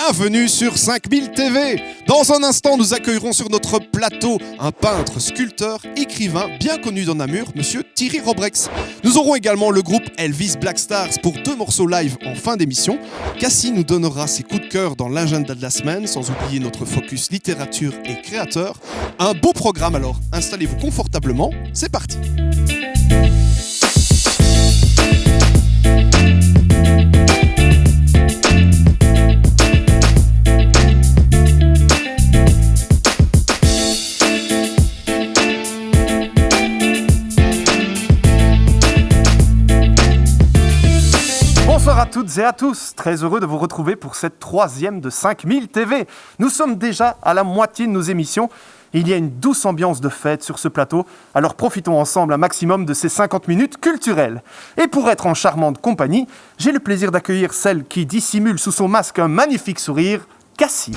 Bienvenue sur 5000 TV. Dans un instant, nous accueillerons sur notre plateau un peintre, sculpteur, écrivain bien connu dans Namur, monsieur Thierry Robrex. Nous aurons également le groupe Elvis Black Stars pour 2 morceaux live en fin d'émission. Cassie nous donnera ses coups de cœur dans l'agenda de la semaine, sans oublier notre focus littérature et créateur. Un beau programme alors, installez-vous confortablement, c'est parti. Bonsoir à toutes et à tous, très heureux de vous retrouver pour cette 3e de 5000 TV. Nous sommes déjà à la moitié de nos émissions et il y a une douce ambiance de fête sur ce plateau, alors profitons ensemble un maximum de ces 50 minutes culturelles. Et pour être en charmante compagnie, j'ai le plaisir d'accueillir celle qui dissimule sous son masque un magnifique sourire, Cassie.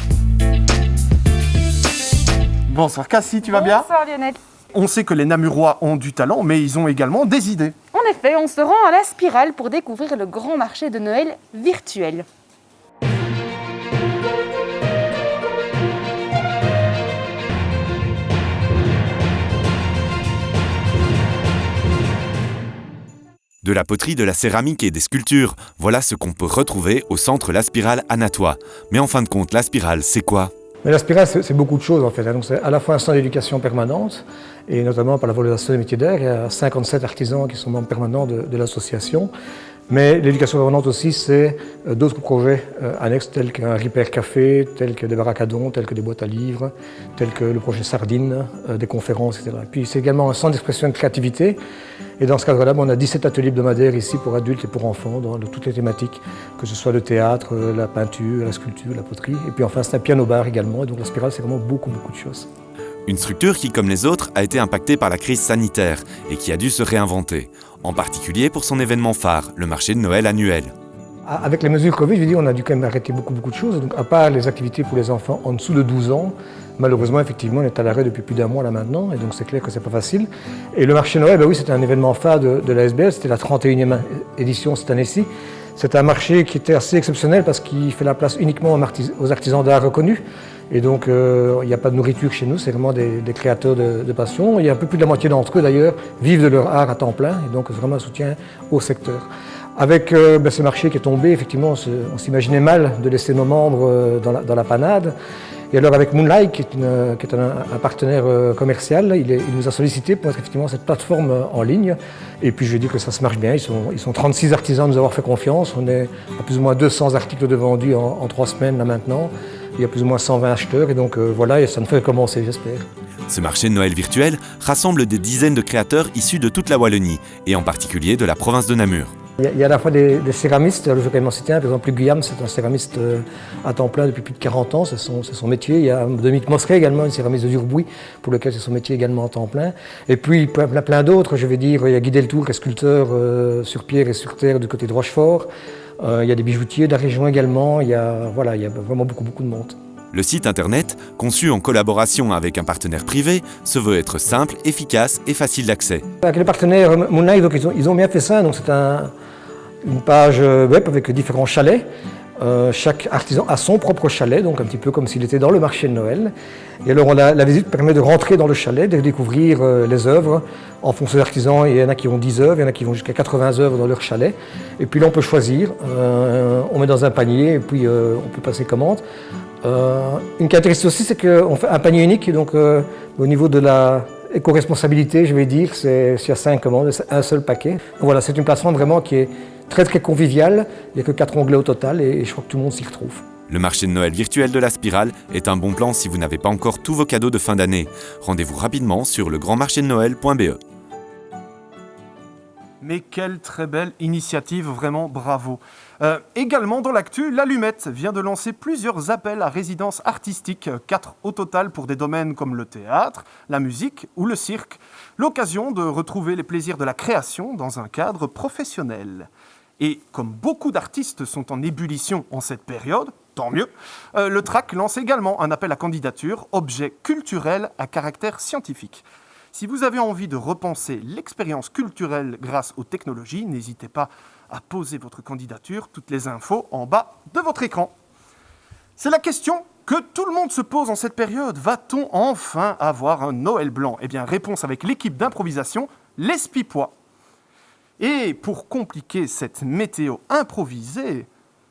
Bonsoir Cassie, tu vas bien ? Bonsoir Lionel. On sait que les Namurois ont du talent, mais ils ont également des idées. En effet, on se rend à la Spirale pour découvrir le grand marché de Noël virtuel. De la poterie, de la céramique et des sculptures, voilà ce qu'on peut retrouver au centre La Spirale à Natois. Mais en fin de compte, La Spirale, c'est quoi ? Mais la Spirale, c'est beaucoup de choses en fait. Donc, c'est à la fois un centre d'éducation permanente, et notamment par la valorisation des métiers d'art. Il y a 57 artisans qui sont membres permanents de l'association. Mais l'éducation permanente aussi, c'est d'autres projets annexes tels qu'un repair café, tels que des baraques à dons, tels que des boîtes à livres, tels que le projet Sardine, des conférences, etc. Puis c'est également un centre d'expression et de créativité. Et dans ce cadre-là, on a 17 ateliers hebdomadaires ici pour adultes et pour enfants, dans toutes les thématiques, que ce soit le théâtre, la peinture, la sculpture, la poterie. Et puis enfin, c'est un piano-bar également. Et donc la Spirale, c'est vraiment beaucoup de choses. Une structure qui, comme les autres, a été impactée par la crise sanitaire et qui a dû se réinventer. En particulier pour son événement phare, le marché de Noël annuel. Avec les mesures Covid, je veux dire, on a dû quand même arrêter beaucoup de choses. Donc, à part les activités pour les enfants en dessous de 12 ans, malheureusement, effectivement, on est à l'arrêt depuis plus d'un mois là maintenant, et donc c'est clair que c'est pas facile. Et le marché de Noël, oui, c'était un événement phare de la SBL, c'était la 31e édition cette année-ci. C'est un marché qui était assez exceptionnel parce qu'il fait la place uniquement aux artisans d'art reconnus. Et donc, il n'y a pas de nourriture chez nous, c'est vraiment des créateurs de passion. Il y a un peu plus de la moitié d'entre eux, d'ailleurs, vivent de leur art à temps plein. Et donc, c'est vraiment un soutien au secteur. Avec ce marché qui est tombé, effectivement, on s'imaginait mal de laisser nos membres dans la panade. Et alors, avec Moonlight, qui est un partenaire commercial, il nous a sollicité pour être effectivement cette plateforme en ligne. Et puis, je vais dire que ça se marche bien. Ils sont 36 artisans à nous avoir fait confiance. On est à plus ou moins 200 articles de vendus en 3 semaines, là, maintenant. Il y a plus ou moins 120 acheteurs et donc voilà, et ça ne fait que commencer, j'espère. Ce marché de Noël virtuel rassemble des dizaines de créateurs issus de toute la Wallonie, et en particulier de la province de Namur. Il y a à la fois des céramistes, je vais quand même en citer un, par exemple Guillaume, c'est un céramiste à temps plein depuis plus de 40 ans, c'est son métier. Il y a Dominique Mosquet également, une céramiste de Durbouy, pour lequel c'est son métier également à temps plein. Et puis plein d'autres, je vais dire, il y a Guy Deltour, qui est sculpteur sur pierre et sur terre du côté de Rochefort. Il y a des bijoutiers de la région également, il y a vraiment beaucoup de monde. Le site internet, conçu en collaboration avec un partenaire privé, se veut être simple, efficace et facile d'accès. Avec les partenaires Moonlight, donc ils ont bien fait ça, donc c'est une page web avec différents chalets. Chaque artisan a son propre chalet, donc un petit peu comme s'il était dans le marché de Noël. Et alors la visite permet de rentrer dans le chalet, de découvrir les œuvres. En fonction des artisans, il y en a qui ont 10 œuvres, il y en a qui vont jusqu'à 80 œuvres dans leur chalet. Et puis là, on peut choisir, on met dans un panier et puis on peut passer commande. Une caractéristique aussi, c'est qu'on fait un panier unique, et donc au niveau de la éco-responsabilité, je vais dire, s'il y a 5 commandes, c'est un seul paquet. Donc voilà, c'est une plateforme vraiment qui est très conviviale, il n'y a que 4 onglets au total et je crois que tout le monde s'y retrouve. Le marché de Noël virtuel de la Spirale est un bon plan si vous n'avez pas encore tous vos cadeaux de fin d'année. Rendez-vous rapidement sur legrandmarchédenoël.be. Mais quelle très belle initiative, vraiment bravo. Également dans l'actu, l'Allumette vient de lancer plusieurs appels à résidence artistique, 4 au total pour des domaines comme le théâtre, la musique ou le cirque. L'occasion de retrouver les plaisirs de la création dans un cadre professionnel. Et comme beaucoup d'artistes sont en ébullition en cette période, tant mieux, le TRAC lance également un appel à candidature, objet culturel à caractère scientifique. Si vous avez envie de repenser l'expérience culturelle grâce aux technologies, n'hésitez pas à poser votre candidature, toutes les infos en bas de votre écran. C'est la question que tout le monde se pose en cette période. Va-t-on enfin avoir un Noël blanc? Eh bien, réponse avec l'équipe d'improvisation, les Spipois. Et pour compliquer cette météo improvisée,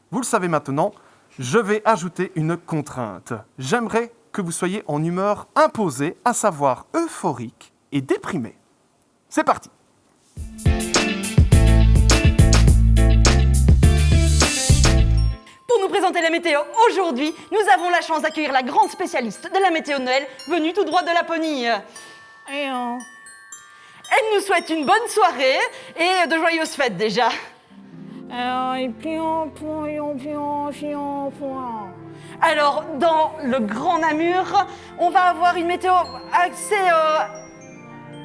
vous le savez maintenant, je vais ajouter une contrainte. J'aimerais que vous soyez en humeur imposée, à savoir euphorique et déprimée. C'est parti! Pour nous présenter la météo aujourd'hui, nous avons la chance d'accueillir la grande spécialiste de la météo de Noël, venue tout droit de Laponie. Elle nous souhaite une bonne soirée et de joyeuses fêtes déjà. Alors, dans le Grand Namur, on va avoir une météo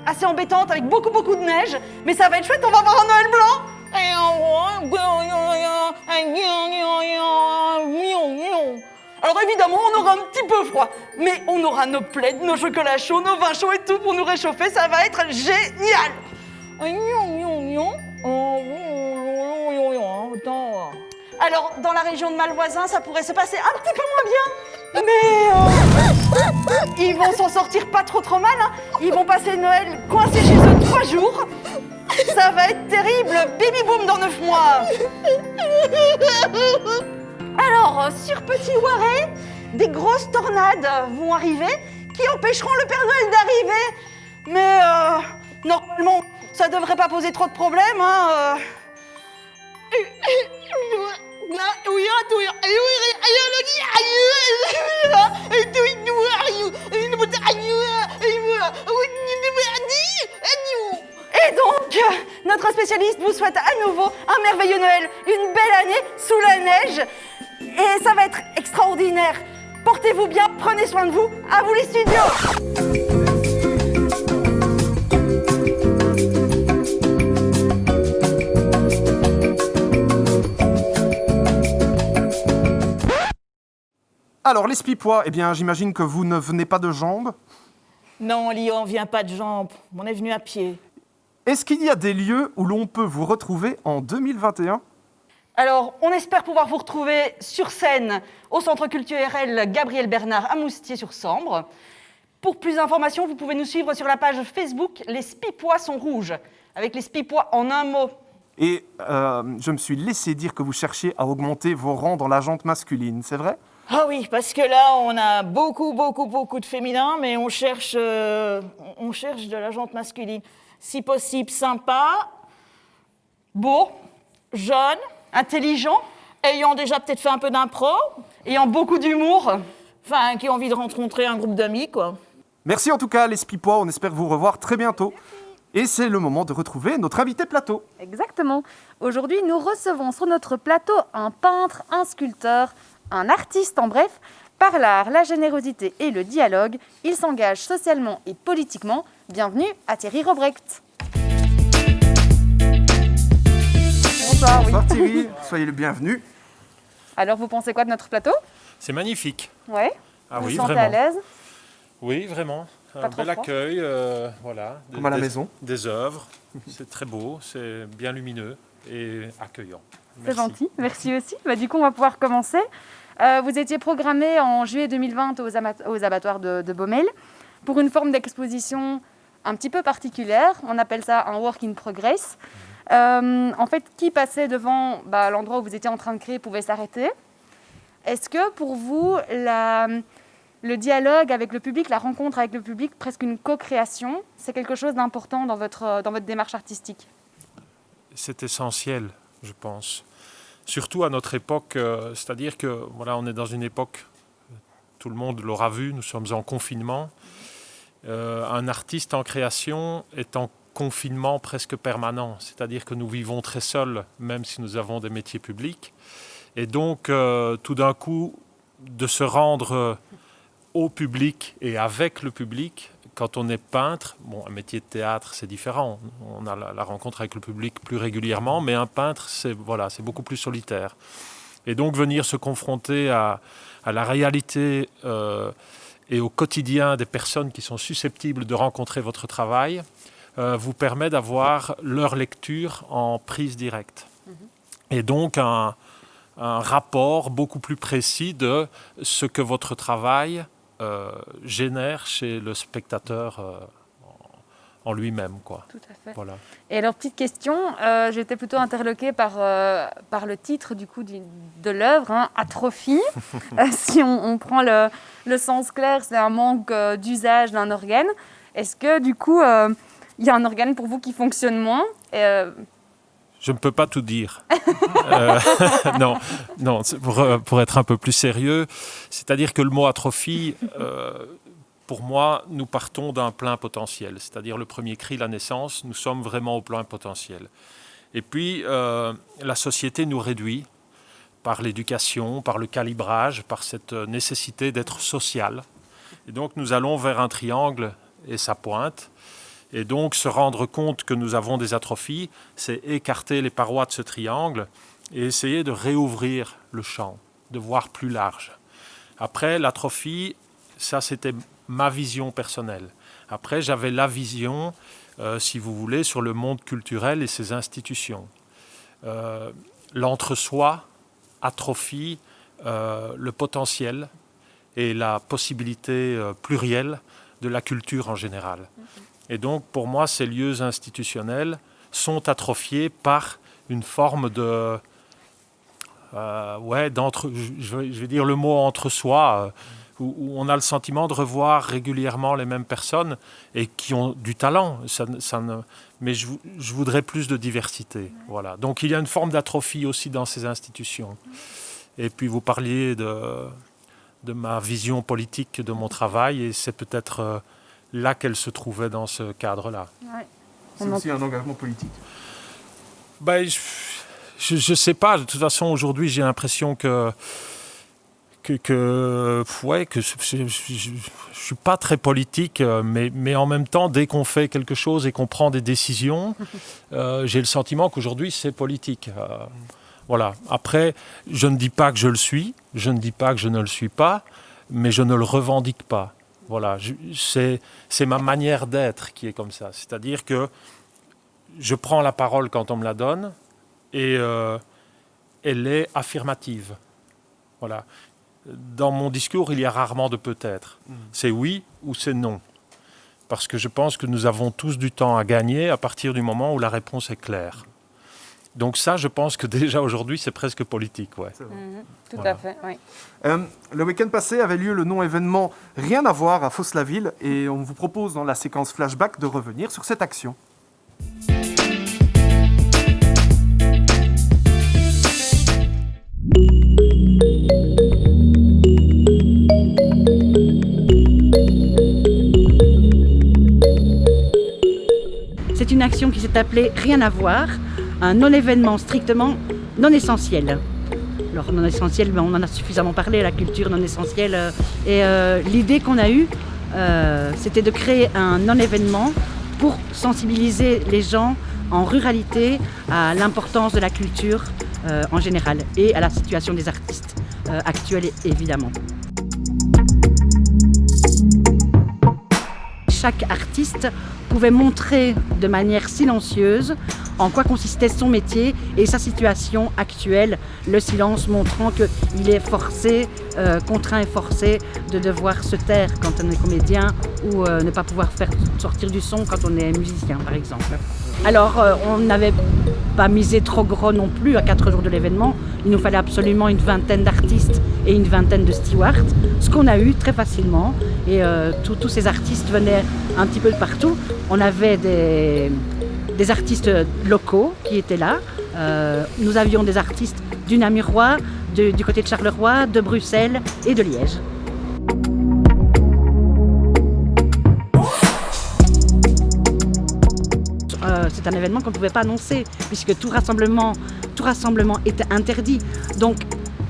assez embêtante avec beaucoup de neige, mais ça va être chouette, on va avoir un Noël blanc. Alors évidemment, on aura un petit peu froid, mais on aura nos plaids, nos chocolats chauds, nos vins chauds et tout pour nous réchauffer, ça va être génial. Alors, dans la région de Malvoisin, ça pourrait se passer un petit peu moins bien, mais ils vont s'en sortir pas trop mal, hein. Ils vont passer Noël coincés chez eux 3 jours. Ça va être terrible, baby boom dans 9 mois. Alors, sur Petit Ouaré, des grosses tornades vont arriver qui empêcheront le Père Noël d'arriver. Mais normalement, ça devrait pas poser trop de problèmes, hein. Et donc, notre spécialiste vous souhaite à nouveau un merveilleux Noël, une belle année sous la neige. Et ça va être extraordinaire. Portez-vous bien, prenez soin de vous. À vous les studios. Alors, les Spipois, eh bien, j'imagine que vous ne venez pas de jambes. Non, Lyon, on vient pas de jambes. On est venu à pied. Est-ce qu'il y a des lieux où l'on peut vous retrouver en 2021 ? Alors, on espère pouvoir vous retrouver sur scène au Centre culturel Gabriel Bernard à Moustier-sur-Sambre. Pour plus d'informations, vous pouvez nous suivre sur la page Facebook Les Spipois sont rouges, avec les Spipois en un mot. Et je me suis laissé dire que vous cherchiez à augmenter vos rangs dans la jante masculine, c'est vrai ? Ah oui, parce que là, on a beaucoup de féminin, mais on cherche de la jante masculine. Si possible, sympa, Beau, jeune, intelligent, ayant déjà peut-être fait un peu d'impro, ayant beaucoup d'humour. enfin, qui ont envie de rencontrer un groupe d'amis, quoi. Merci en tout cas, les Spipois, on espère vous revoir très bientôt. Et c'est le moment de retrouver notre invité plateau. Exactement. Aujourd'hui, nous recevons sur notre plateau un peintre, un sculpteur, un artiste, en bref. Par l'art, la générosité et le dialogue, il s'engage socialement et politiquement. Bienvenue à Thierry Robrecht. Bonsoir, oui. Bonsoir Thierry, soyez le bienvenu. Alors, vous pensez quoi de notre plateau? C'est magnifique. Ouais. Ah Vous oui, vous sentez vraiment. à l'aise? Oui, vraiment. Pas Un trop bel froid accueil, voilà. Comme à la maison. Des œuvres. C'est très beau, c'est bien lumineux et accueillant. C'est Merci. gentil, merci aussi. Du coup, on va pouvoir commencer. Vous étiez programmé en juillet 2020 aux abattoirs de Baumel pour une forme d'exposition un petit peu particulière. On appelle ça un work in progress. En fait, qui passait devant l'endroit où vous étiez en train de créer pouvait s'arrêter. Est-ce que pour vous, le dialogue avec le public, la rencontre avec le public, presque une co-création, c'est quelque chose d'important dans votre démarche artistique? C'est essentiel, je pense. Surtout à notre époque, c'est-à-dire que voilà, on est dans une époque, tout le monde l'aura vu, nous sommes en confinement. Un artiste en création est en confinement presque permanent, c'est-à-dire que nous vivons très seuls, même si nous avons des métiers publics. Et donc, tout d'un coup, de se rendre au public et avec le public, quand on est peintre, bon, un métier de théâtre, c'est différent. On a la rencontre avec le public plus régulièrement, mais un peintre, c'est beaucoup plus solitaire. Et donc, venir se confronter à la réalité et au quotidien des personnes qui sont susceptibles de rencontrer votre travail, vous permet d'avoir leur lecture en prise directe. Et donc, un rapport beaucoup plus précis de ce que votre travail génère chez le spectateur en lui-même, quoi. Tout à fait. Voilà. Et alors, petite question, j'étais plutôt interloquée par le titre du coup de l'œuvre, hein, Atrophie. Si on prend le sens clair, c'est un manque d'usage d'un organe. Est-ce que du coup, il y a un organe pour vous qui fonctionne moins Je ne peux pas tout dire. Non, pour être un peu plus sérieux, c'est-à-dire que le mot atrophie, pour moi, nous partons d'un plein potentiel. C'est-à-dire le premier cri, la naissance, nous sommes vraiment au plein potentiel. Et puis, la société nous réduit par l'éducation, par le calibrage, par cette nécessité d'être social. Et donc, nous allons vers un triangle et sa pointe. Et donc, se rendre compte que nous avons des atrophies, c'est écarter les parois de ce triangle et essayer de réouvrir le champ, de voir plus large. Après, l'atrophie, ça, c'était ma vision personnelle. Après, j'avais la vision, si vous voulez, sur le monde culturel et ses institutions. L'entre-soi atrophie le potentiel et la possibilité plurielle de la culture en général. Et donc, pour moi, ces lieux institutionnels sont atrophiés par une forme de... je vais dire le mot entre-soi, où on a le sentiment de revoir régulièrement les mêmes personnes et qui ont du talent. Mais je voudrais plus de diversité. Voilà. Donc, il y a une forme d'atrophie aussi dans ces institutions. Et puis, vous parliez de ma vision politique de mon travail, et c'est peut-être... là qu'elle se trouvait dans ce cadre-là. Ouais. C'est aussi un engagement politique. Je ne sais pas. De toute façon, aujourd'hui, j'ai l'impression que je ne suis pas très politique, mais en même temps, dès qu'on fait quelque chose et qu'on prend des décisions, j'ai le sentiment qu'aujourd'hui, c'est politique. Voilà. Après, je ne dis pas que je le suis, je ne dis pas que je ne le suis pas, mais je ne le revendique pas. Voilà, c'est ma manière d'être qui est comme ça. C'est-à-dire que je prends la parole quand on me la donne et elle est affirmative. Voilà. Dans mon discours, il y a rarement de peut-être. C'est oui ou c'est non. Parce que je pense que nous avons tous du temps à gagner à partir du moment où la réponse est claire. Donc ça, je pense que déjà aujourd'hui, c'est presque politique. Ouais. Tout à fait, oui. Le week-end passé avait lieu le non-événement Rien à voir à Fos-la-Ville, et on vous propose dans la séquence flashback de revenir sur cette action. C'est une action qui s'est appelée Rien à voir, un non-événement strictement non essentiel. Alors non essentiel, on en a suffisamment parlé, la culture non essentielle. Et l'idée qu'on a eue, c'était de créer un non-événement pour sensibiliser les gens en ruralité à l'importance de la culture en général et à la situation des artistes actuels évidemment. Chaque artiste pouvait montrer de manière silencieuse en quoi consistait son métier et sa situation actuelle, le silence montrant qu'il est forcé, contraint et forcé de devoir se taire quand on est comédien ou ne pas pouvoir faire sortir du son quand on est musicien par exemple. Alors on n'avait pas misé trop gros non plus à 4 jours de l'événement, il nous fallait absolument une vingtaine d'artistes et une vingtaine de stewards, ce qu'on a eu très facilement et tous ces artistes venaient un petit peu de partout. On avait des artistes locaux qui étaient là. Nous avions des artistes du Namurois, du côté de Charleroi, de Bruxelles et de Liège. C'est un événement qu'on ne pouvait pas annoncer puisque tout rassemblement était interdit. Donc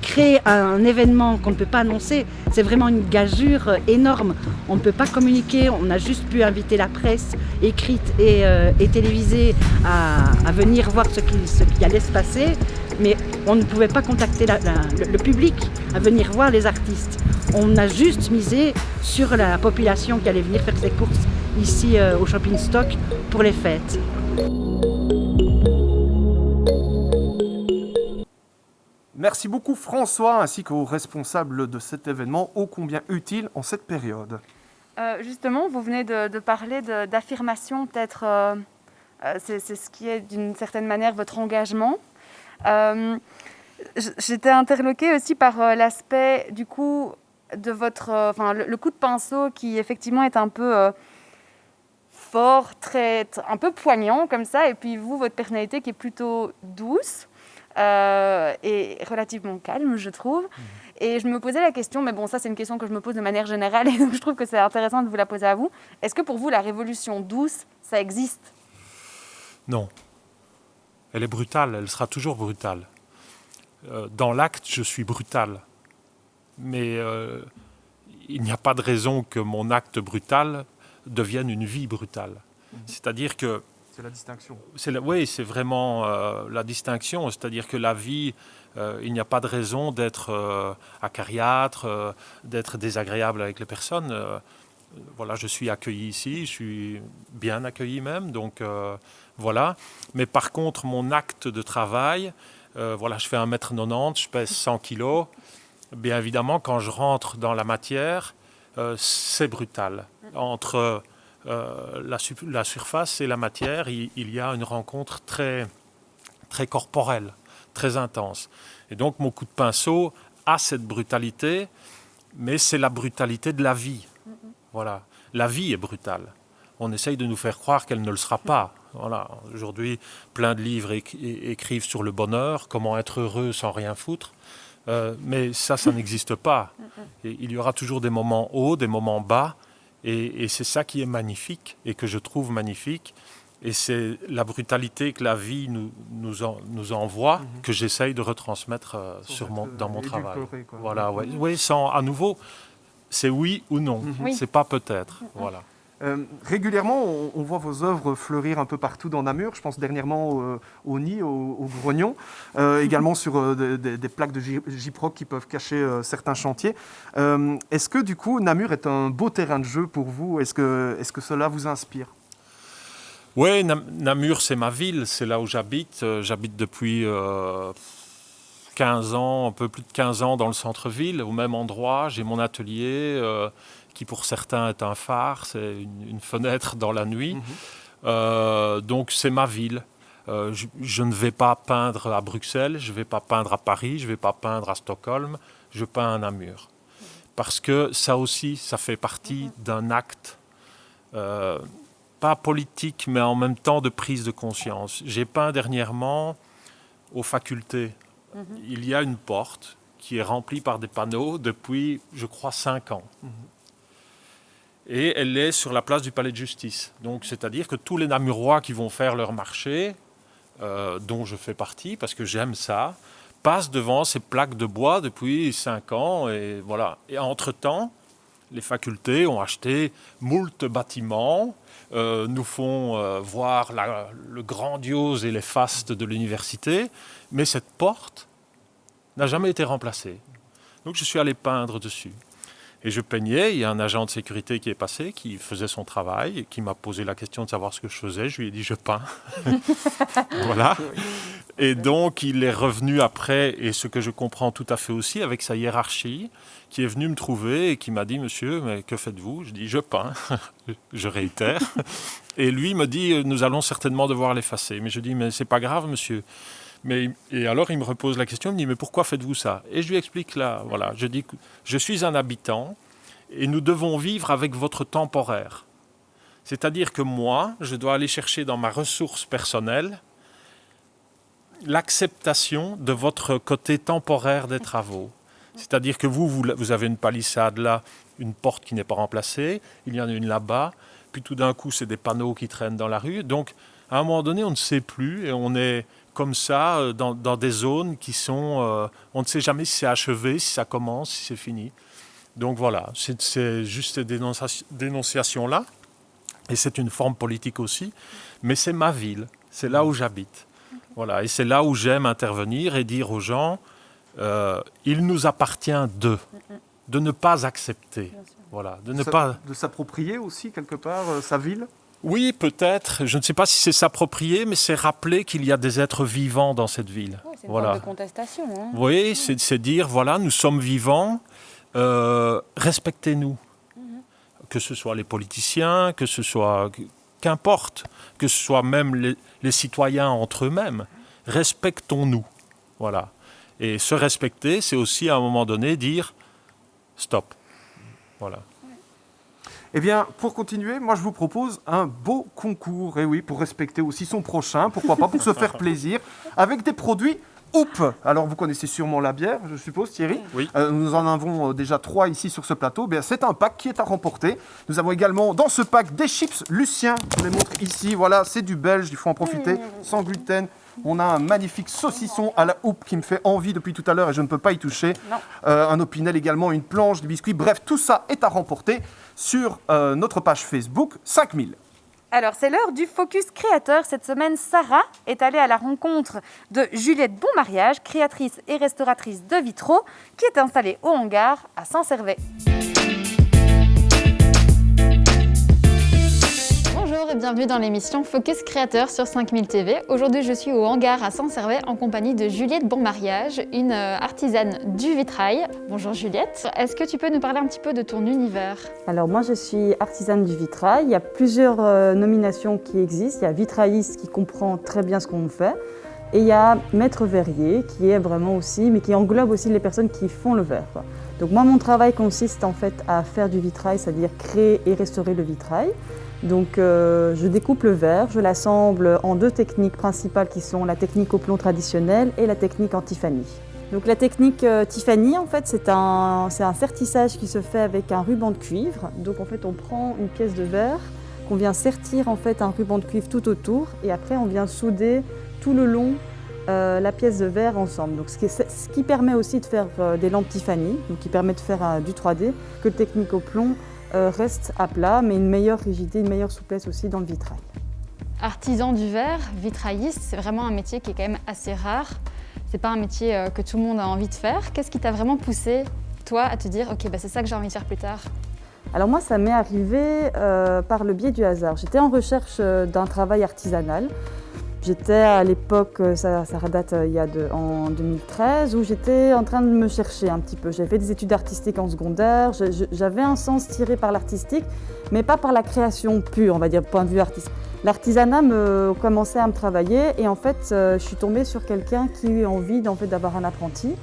créer un événement qu'on ne peut pas annoncer, c'est vraiment une gageure énorme. On ne peut pas communiquer, on a juste pu inviter la presse écrite et télévisée à venir voir ce qui allait se passer, mais on ne pouvait pas contacter le public à venir voir les artistes. On a juste misé sur la population qui allait venir faire ses courses ici au Shopping Stock pour les fêtes. Merci beaucoup François, ainsi qu'aux responsables de cet événement, ô combien utile en cette période. Justement, vous venez de parler d'affirmation, peut-être, c'est ce qui est d'une certaine manière votre engagement. J'étais interloquée aussi par l'aspect du coup de votre, le coup de pinceau qui effectivement est un peu fort, un peu poignant comme ça, et puis vous, votre personnalité qui est plutôt douce et relativement calme, je trouve. Et je me posais la question, mais bon, ça c'est une question que je me pose de manière générale, et donc je trouve que c'est intéressant de vous la poser à vous. Est-ce que pour vous, la révolution douce, ça existe ? Non. Elle est brutale, elle sera toujours brutale. Dans l'acte, je suis brutal. Mais il n'y a pas de raison que mon acte brutal devienne une vie brutale. C'est-à-dire que... C'est la distinction. Oui, c'est vraiment la distinction. C'est-à-dire que la vie, il n'y a pas de raison d'être acariâtre, d'être désagréable avec les personnes. Voilà, je suis accueilli ici, je suis bien accueilli même, donc voilà. Mais par contre, mon acte de travail, voilà, je fais 1m90, je pèse 100 kg. Bien évidemment, quand je rentre dans la matière, c'est brutal. Entre la surface et la matière, il y a une rencontre très, très corporelle, très intense. Et donc, mon coup de pinceau a cette brutalité, mais c'est la brutalité de la vie. Voilà. La vie est brutale. On essaye de nous faire croire qu'elle ne le sera pas. Voilà. Aujourd'hui, plein de livres écrivent sur le bonheur, comment être heureux sans rien foutre. Mais ça n'existe pas. Et il y aura toujours des moments hauts, des moments bas. Et c'est ça qui est magnifique et que je trouve magnifique. Et c'est la brutalité que la vie nous envoie que j'essaye de retransmettre dans mon travail. Voilà, ouais. Oui, à nouveau, c'est oui ou non. Oui. C'est pas peut-être. Voilà. Régulièrement, on voit vos œuvres fleurir un peu partout dans Namur. Je pense dernièrement au Nid, au Grognon, également sur des plaques de gyproc qui peuvent cacher certains chantiers. Est-ce que du coup, Namur est un beau terrain de jeu pour vous ? Est-ce que cela vous inspire ? Oui, Namur, c'est ma ville, c'est là où j'habite. J'habite depuis 15 ans, un peu plus de 15 ans dans le centre-ville, au même endroit. J'ai mon atelier qui pour certains est un phare, c'est une fenêtre dans la nuit. Donc c'est ma ville. Je ne vais pas peindre à Bruxelles, je ne vais pas peindre à Paris, je ne vais pas peindre à Stockholm, je peins à Namur. Parce que ça aussi, ça fait partie d'un acte, pas politique, mais en même temps de prise de conscience. J'ai peint dernièrement aux facultés. Il y a une porte qui est remplie par des panneaux depuis, je crois, 5 ans. Et elle est sur la place du Palais de Justice. Donc, c'est-à-dire que tous les Namurois qui vont faire leur marché, dont je fais partie, parce que j'aime ça, passent devant ces plaques de bois depuis 5 ans. Et voilà. Et entre-temps, les facultés ont acheté moult bâtiments, nous font voir le grandiose et les fastes de l'université, mais cette porte n'a jamais été remplacée. Donc je suis allé peindre dessus. Et je peignais, il y a un agent de sécurité qui est passé, qui faisait son travail, et qui m'a posé la question de savoir ce que je faisais. Je lui ai dit, je peins. Voilà. Et donc, il est revenu après, et ce que je comprends tout à fait aussi, avec sa hiérarchie, qui est venu me trouver et qui m'a dit, monsieur, mais que faites-vous ? Je dis, je peins. Je réitère. Et lui me dit, nous allons certainement devoir l'effacer. Mais je dis, mais c'est pas grave, monsieur. Et alors, il me repose la question, il me dit, mais pourquoi faites-vous ça ? Et je lui explique là, voilà, je dis, je suis un habitant et nous devons vivre avec votre temporaire. C'est-à-dire que moi, je dois aller chercher dans ma ressource personnelle l'acceptation de votre côté temporaire des travaux. C'est-à-dire que vous avez une palissade là, une porte qui n'est pas remplacée, il y en a une là-bas, puis tout d'un coup, c'est des panneaux qui traînent dans la rue. Donc, à un moment donné, on ne sait plus et on est comme ça dans des zones qui sont... on ne sait jamais si c'est achevé, si ça commence, si c'est fini. Donc voilà, c'est juste ces dénonciations-là. Et c'est une forme politique aussi. Mais c'est ma ville, c'est là où j'habite. Voilà, et c'est là où j'aime intervenir et dire aux gens, il nous appartient de ne pas accepter. Voilà, De s'approprier aussi quelque part sa ville ? Oui, peut-être. Je ne sais pas si c'est s'approprier, mais c'est rappeler qu'il y a des êtres vivants dans cette ville. Oui, c'est une forme de contestation. Hein. Oui, c'est dire, voilà, nous sommes vivants, respectez-nous. Que ce soit les politiciens, que ce soit... Qu'importe, que ce soit même les citoyens entre eux-mêmes. Respectons-nous. Voilà. Et se respecter, c'est aussi à un moment donné dire stop. Voilà. Eh bien, pour continuer, moi je vous propose un beau concours. Et oui, pour respecter aussi son prochain, pourquoi pas, pour se faire plaisir, avec des produits Hoop. Alors vous connaissez sûrement la bière, je suppose, Thierry. Oui. Nous en avons déjà 3 ici sur ce plateau. Bien, c'est un pack qui est à remporter. Nous avons également dans ce pack des chips Lucien. Je vous les montre ici. Voilà, c'est du belge, il faut en profiter, sans gluten. On a un magnifique saucisson à la Hoop qui me fait envie depuis tout à l'heure et je ne peux pas y toucher. Un Opinel également, une planche, des biscuits. Bref, tout ça est à remporter sur notre page Facebook 5000. Alors, c'est l'heure du Focus Créateur. Cette semaine, Sarah est allée à la rencontre de Juliette Bonmariage, créatrice et restauratrice de vitraux, qui est installée au hangar à Saint-Servais. Bonjour et bienvenue dans l'émission Focus Créateur sur 5000 TV. Aujourd'hui, je suis au hangar à Saint-Servais en compagnie de Juliette Bonmariage, une artisane du vitrail. Bonjour Juliette, est-ce que tu peux nous parler un petit peu de ton univers ? Alors moi je suis artisane du vitrail, il y a plusieurs nominations qui existent. Il y a vitrailliste qui comprend très bien ce qu'on fait et il y a maître verrier qui est vraiment aussi, mais qui englobe aussi les personnes qui font le verre, quoi. Donc moi mon travail consiste en fait à faire du vitrail, c'est-à-dire créer et restaurer le vitrail. Donc je découpe le verre, je l'assemble en 2 techniques principales qui sont la technique au plomb traditionnelle et la technique en Tiffany. Donc la technique Tiffany, en fait, c'est un sertissage qui se fait avec un ruban de cuivre. Donc en fait, on prend une pièce de verre qu'on vient sertir en fait un ruban de cuivre tout autour et après on vient souder tout le long la pièce de verre ensemble. Donc ce qui permet aussi de faire des lampes Tiffany, donc qui permet de faire du 3D, que le technique au plomb reste à plat, mais une meilleure rigidité, une meilleure souplesse aussi dans le vitrail. Artisan du verre, vitrailliste, c'est vraiment un métier qui est quand même assez rare. C'est pas un métier que tout le monde a envie de faire. Qu'est-ce qui t'a vraiment poussé, toi, à te dire « Ok, c'est ça que j'ai envie de faire plus tard » ? Alors moi, ça m'est arrivé par le biais du hasard. J'étais en recherche d'un travail artisanal. J'étais à l'époque, ça date en 2013, où j'étais en train de me chercher un petit peu. J'avais fait des études artistiques en secondaire, j'avais un sens tiré par l'artistique, mais pas par la création pure, on va dire, point de vue artistique. L'artisanat commençait à me travailler et en fait, je suis tombée sur quelqu'un qui a eu envie d'avoir un apprenti.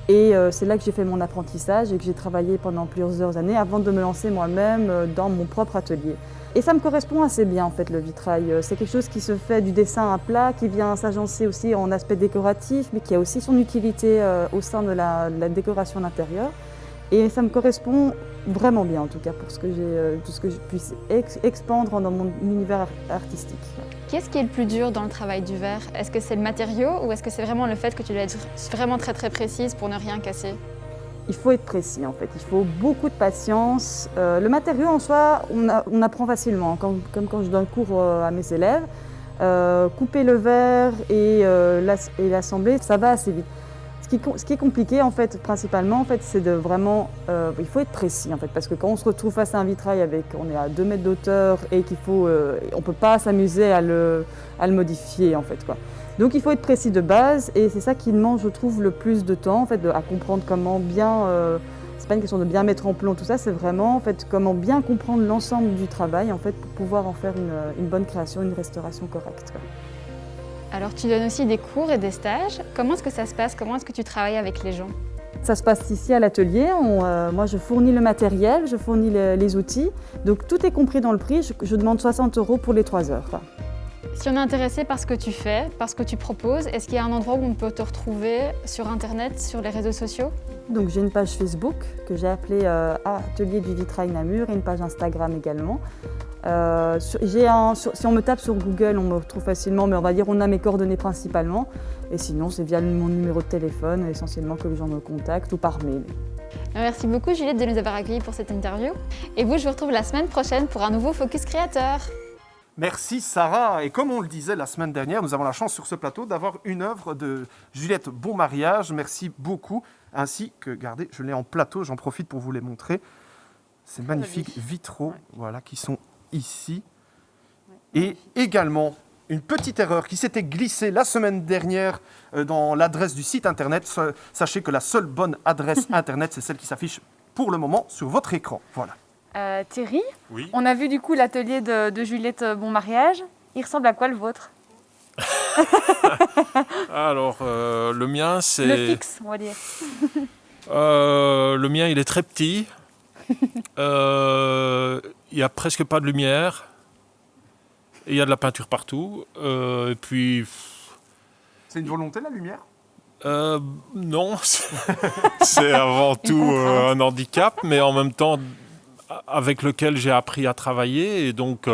Et c'est là que j'ai fait mon apprentissage et que j'ai travaillé pendant plusieurs années avant de me lancer moi-même dans mon propre atelier. Et ça me correspond assez bien en fait le vitrail. C'est quelque chose qui se fait du dessin à plat, qui vient s'agencer aussi en aspect décoratif, mais qui a aussi son utilité au sein de la décoration d'intérieur. Et ça me correspond vraiment bien en tout cas pour tout ce que je puisse expandre dans mon univers artistique. Qu'est-ce qui est le plus dur dans le travail du verre ? Est-ce que c'est le matériau ou est-ce que c'est vraiment le fait que tu dois être vraiment très très précise pour ne rien casser ? Il faut être précis en fait, il faut beaucoup de patience. Le matériau en soi, on apprend facilement, comme quand je donne cours à mes élèves. Couper le verre et l'assembler, ça va assez vite. Ce qui est compliqué en fait, principalement, en fait, c'est de vraiment, il faut être précis en fait, parce que quand on se retrouve face à un vitrail on est à 2 mètres d'auteur et on peut pas s'amuser à le modifier en fait, quoi. Donc il faut être précis de base et c'est ça qui demande, je trouve, le plus de temps en fait, à comprendre comment bien. C'est pas une question de bien mettre en plomb tout ça, c'est vraiment en fait comment bien comprendre l'ensemble du travail en fait pour pouvoir en faire une bonne création, une restauration correcte, quoi. Alors tu donnes aussi des cours et des stages. Comment est-ce que ça se passe ? Comment est-ce que tu travailles avec les gens ? Ça se passe ici à l'atelier. Moi, je fournis le matériel, je fournis les outils. Donc tout est compris dans le prix. Je demande 60 € pour les 3 heures, quoi. Si on est intéressé par ce que tu fais, par ce que tu proposes, est-ce qu'il y a un endroit où on peut te retrouver sur Internet, sur les réseaux sociaux ? Donc j'ai une page Facebook que j'ai appelée Atelier du Vitrail Namur et une page Instagram également. Si on me tape sur Google, on me retrouve facilement, mais on va dire on a mes coordonnées principalement. Et sinon, c'est via mon numéro de téléphone essentiellement que les gens me contactent ou par mail. Merci beaucoup Juliette de nous avoir accueillis pour cette interview. Et vous, je vous retrouve la semaine prochaine pour un nouveau Focus Créateur. Merci Sarah. Et comme on le disait la semaine dernière, nous avons la chance sur ce plateau d'avoir une œuvre de Juliette Bonmariage. Merci beaucoup. Ainsi que, regardez, je l'ai en plateau, j'en profite pour vous les montrer. Ces magnifiques vitraux, voilà, qui sont ici. Et également, une petite erreur qui s'était glissée la semaine dernière dans l'adresse du site internet. Sachez que la seule bonne adresse internet, c'est celle qui s'affiche pour le moment sur votre écran. Voilà. Thierry, Oui. on a vu du coup l'atelier de Juliette Bon Mariage. Il ressemble à quoi le vôtre? Alors, le mien, c'est... Le fixe, on va dire. Le mien, il est très petit. Il n'y a presque pas de lumière. Et il y a de la peinture partout. Et puis... C'est une volonté, la lumière? Non, c'est avant tout un handicap, mais en même temps avec lequel j'ai appris à travailler. Et donc,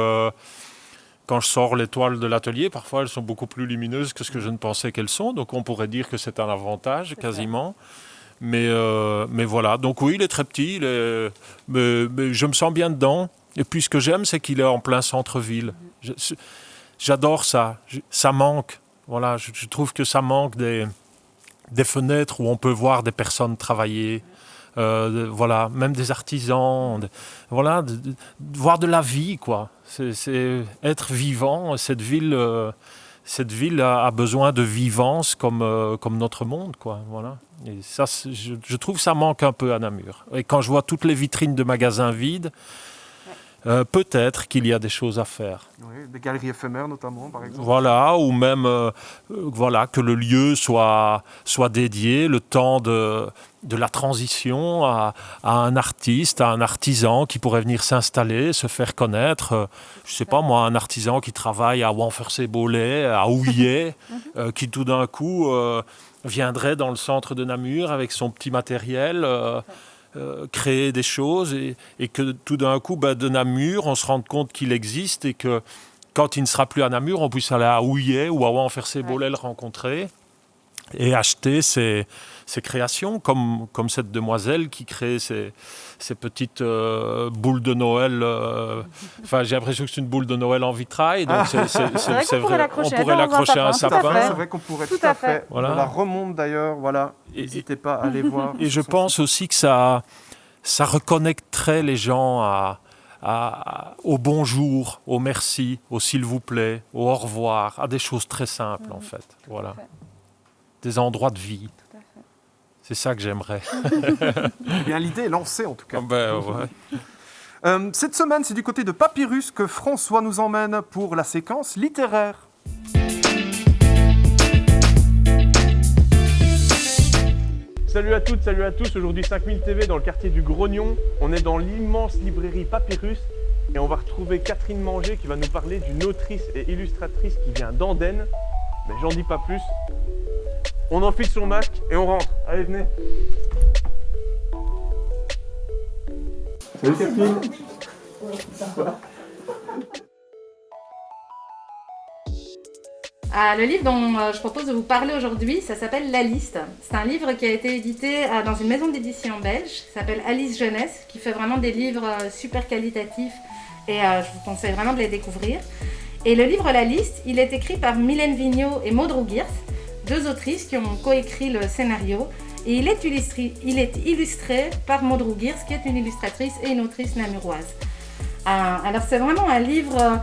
quand je sors les toiles de l'atelier, parfois elles sont beaucoup plus lumineuses que ce que je ne pensais qu'elles sont. Donc on pourrait dire que c'est un avantage quasiment. Mais voilà, donc oui, il est très petit, mais je me sens bien dedans. Et puis ce que j'aime, c'est qu'il est en plein centre-ville. J'adore ça, ça manque. Voilà, je trouve que ça manque des fenêtres où on peut voir des personnes travailler. Voilà, même des artisans, voilà, de voir de la vie, quoi. C'est être vivant. Cette ville a besoin de vivance comme notre monde, quoi. Voilà. Et ça, je trouve que ça manque un peu à Namur. Et quand je vois toutes les vitrines de magasins vides, peut-être qu'il y a des choses à faire. Oui, des galeries éphémères notamment, par exemple. Voilà, ou même voilà, que le lieu soit dédié, le temps de la transition à un artiste, à un artisan qui pourrait venir s'installer, se faire connaître. Je ne sais pas moi, un artisan qui travaille à Wanfersé-Bolet, à Houillet, qui tout d'un coup viendrait dans le centre de Namur avec son petit matériel, créer des choses et que tout d'un coup, de Namur, on se rende compte qu'il existe et que quand il ne sera plus à Namur, on puisse aller à Houillet ou à Wanfersé-Bolet le rencontrer et acheter ses créations, comme cette demoiselle qui crée ces petites boules de Noël. Enfin, j'ai l'impression que c'est une boule de Noël en vitrail. Donc c'est vrai, on pourrait l'accrocher à un sapin. C'est vrai qu'on pourrait tout à fait. Voilà. On la remonte d'ailleurs. Voilà. N'hésitez pas à aller voir. Et je pense aussi que ça reconnecterait les gens au bonjour, au merci, au s'il vous plaît, au au revoir, à des choses très simples en fait. Voilà. Des endroits de vie. C'est ça que j'aimerais. Eh bien, l'idée est lancée en tout cas. Ouais. Cette semaine, c'est du côté de Papyrus que François nous emmène pour la séquence littéraire. Salut à toutes, salut à tous. Aujourd'hui 5000 TV dans le quartier du Grognon. On est dans l'immense librairie Papyrus et on va retrouver Catherine Manger qui va nous parler d'une autrice et illustratrice qui vient d'Andenne. Mais j'en dis pas plus. On enfile son masque et on rentre. Allez, venez. Salut Catherine. Le livre dont je propose de vous parler aujourd'hui, ça s'appelle La Liste. C'est un livre qui a été édité dans une maison d'édition belge qui s'appelle Alice Jeunesse, qui fait vraiment des livres super qualitatifs et je vous conseille vraiment de les découvrir. Et le livre La Liste, il est écrit par Mylène Vigneault et Maud Rougiers, deux autrices qui ont coécrit le scénario. Et il est illustré par Maud Rougiers, qui est une illustratrice et une autrice namuroise. Alors c'est vraiment un livre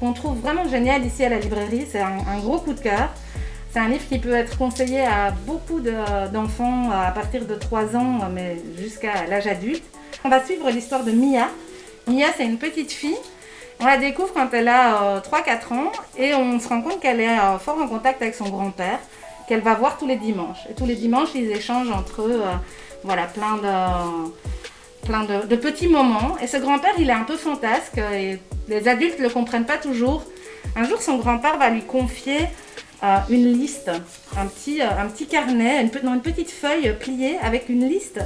qu'on trouve vraiment génial ici à la librairie. C'est un gros coup de cœur. C'est un livre qui peut être conseillé à beaucoup d'enfants à partir de 3 ans, mais jusqu'à l'âge adulte. On va suivre l'histoire de Mia. Mia, c'est une petite fille. On la découvre quand elle a 3-4 ans et on se rend compte qu'elle est fort en contact avec son grand-père, qu'elle va voir tous les dimanches. Et tous les dimanches, ils échangent entre eux plein de petits moments. Et ce grand-père, il est un peu fantasque et les adultes ne le comprennent pas toujours. Un jour, son grand-père va lui confier une liste, un petit carnet, une petite feuille pliée avec une liste.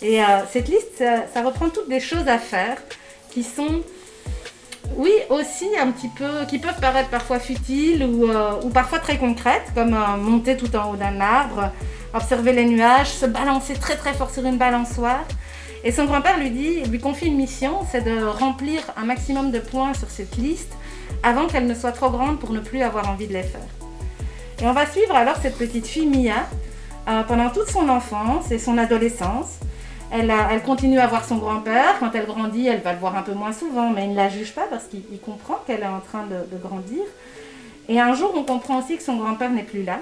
Et cette liste, ça reprend toutes des choses à faire qui sont, oui, aussi un petit peu, qui peuvent paraître parfois futiles ou parfois très concrètes, comme monter tout en haut d'un arbre, observer les nuages, se balancer très très fort sur une balançoire. Et son grand-père lui confie une mission, c'est de remplir un maximum de points sur cette liste avant qu'elle ne soit trop grande pour ne plus avoir envie de les faire. Et on va suivre alors cette petite fille Mia pendant toute son enfance et son adolescence. Elle continue à voir son grand-père. Quand elle grandit, elle va le voir un peu moins souvent, mais il ne la juge pas parce qu'il comprend qu'elle est en train de grandir. Et un jour, on comprend aussi que son grand-père n'est plus là.